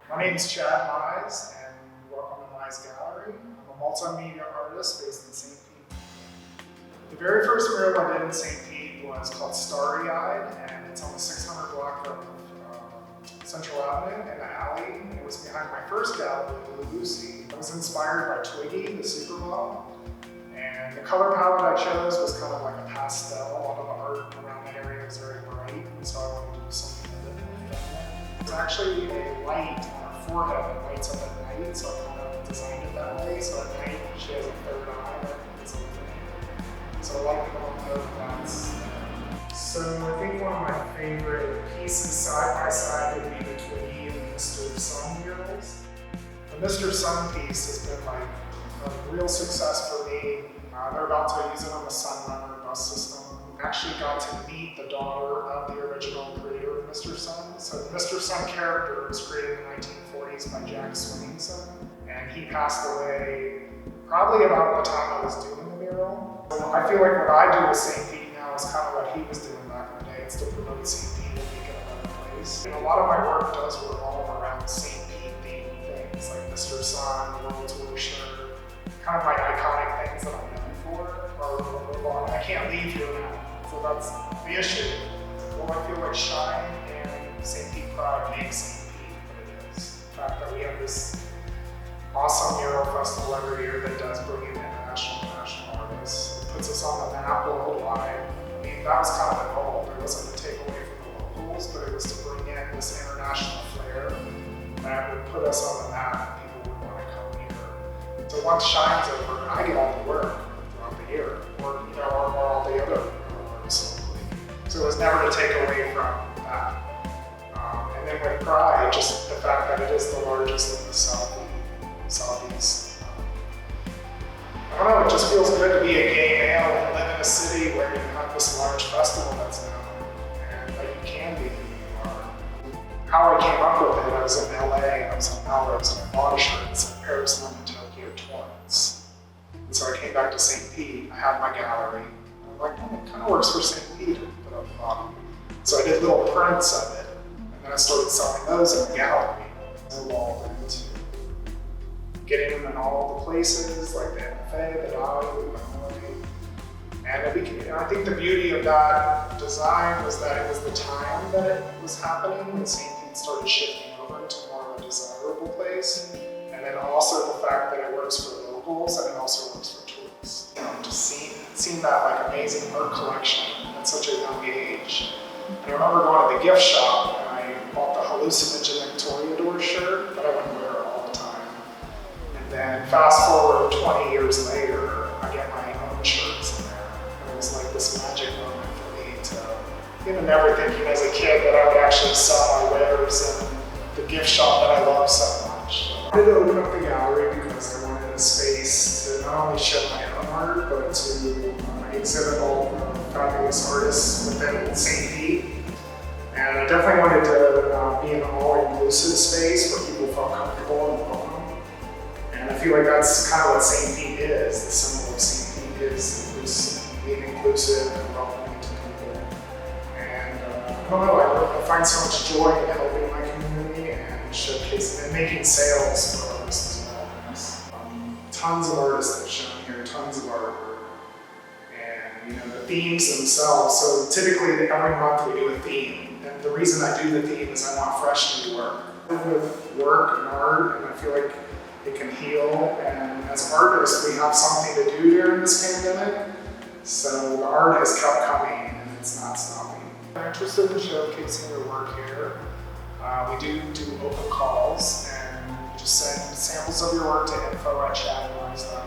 My name is Chad Mize, and welcome to MIZE Gallery. I'm a multimedia artist based in St. Pete. The very first mural I did in St. Pete was called Starry Eyed, and it's on the 600 block of Central Avenue in the alley. And it was behind my first gallery, Lucy. I was inspired by Twiggy, the supermodel. And the color palette I chose was kind of like a pastel. A lot of the art around the area was very bright, and so I wanted to do something a bit more feminine. There's actually a light on her forehead that lights up at night, so I kind of designed it that way. So at night, she has a third eye that is illuminated. So I like the little note that's there. So I think one of my favorite pieces side by side would be the Twiggy and Mr. Sun murals. The Mr. Sun piece has been like a real success for me. They're about to use it on the Sunrunner bus system. I actually got to meet the daughter of the original creator of Mr. Sun. So the Mr. Sun character was created in the 1940s by Jack Swingson, and he passed away probably about the time I was doing the mural. So I feel like what I do with St. Pete now is kind of what he was doing back in the day. It's to promote St. Pete and make it a better place. And a lot of my work does revolve around St. Pete themed things like Mr. Sun, World Tour shirt, kind of my iconic things that I'm known for. I can't leave here now, so that's the issue. Well, I feel like Shine and St. Pete Pride makes St. Pete what it is. The fact that we have this awesome mural festival every year that does bring in international and national artists. It puts us on the map worldwide. I mean, that was kind of the goal. It wasn't to take away from the locals, but it was to bring in this international flair that would put us on the map and people would want to come here. So once Shine's over, I get all the work throughout the year, or all the other artists locally. So it was never to take away from that. And then with Pride, just the fact that it is the largest in the Southeast. I don't know, it just feels good to be a gay male and live in a city where you have this large festival that's known, and that you can be who you are. How I came up with it, I was in LA, I was in Melrose, and I bought a shirt that said Paris, London, Tokyo, Torrance. And so I came back to St. Pete, I had my gallery. I'm like, oh, it kind of works for St. Pete to put up the bottom. So I did little prints of it, and then I started selling those in the gallery. I evolved into getting them in all the places, like the MFA, the Dolly, and I think the beauty of that design was that it was the time that it was happening, and St. Pete started shifting over into more of a desirable place. And then also the fact that it works for locals and it also works for tourists. You know, just seeing that like amazing art collection at such a young age. And I remember going to the gift shop and I bought the hallucinogenic Toreador shirt that I would wear all the time. And then fast forward 20 years later, I get my own shirts in there. And it was like this magic moment for me to, even never thinking as a kid that I would actually sell my wares in the gift shop that I love so much. I wanted to open up the gallery because I wanted a space to not only show my own art, but to exhibit all the fabulous artists within St. Pete. And I definitely wanted to be an all-inclusive space where people felt comfortable and welcome. And I feel like that's kind of what St. Pete is. The symbol of St. Pete is being inclusive and welcoming to people. And I don't know, I find so much joy in helping my community and showcasing and making sales for artists as well. There's tons of artists that shown here, tons of artwork. And the themes themselves, so typically every month we do a theme. And the reason I do the theme is I want fresh new work. With work and art, and I feel like it can heal. And as artists, we have something to do during this pandemic. So the art has kept coming and it's not stopping. If you're interested in showcasing your work here, we do open calls, and you just send samples of your work to info@chadmize.com.